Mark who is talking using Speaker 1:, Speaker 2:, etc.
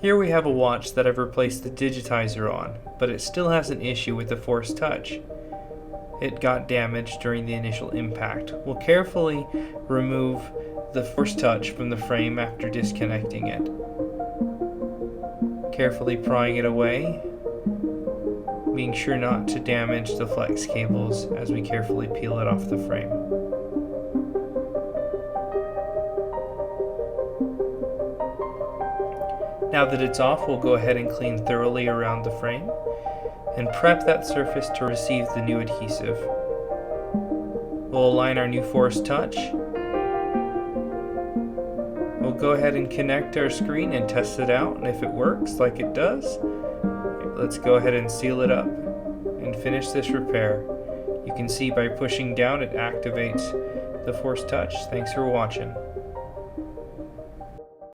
Speaker 1: Here we have a watch that I've replaced the Digitizer on, but it still has an issue with the Force Touch. It got damaged during the initial impact. We'll carefully remove the Force Touch from the frame after disconnecting it. Carefully prying it away, being sure not to damage the flex cables as we carefully peel it off the frame. Now that it's off, we'll go ahead and clean thoroughly around the frame and prep that surface to receive the new adhesive. We'll align our new Force Touch. We'll go ahead and connect our screen and test it out, and if it works like it does, let's go ahead and seal it up and finish this repair. You can see by pushing down it activates the Force Touch. Thanks for watching.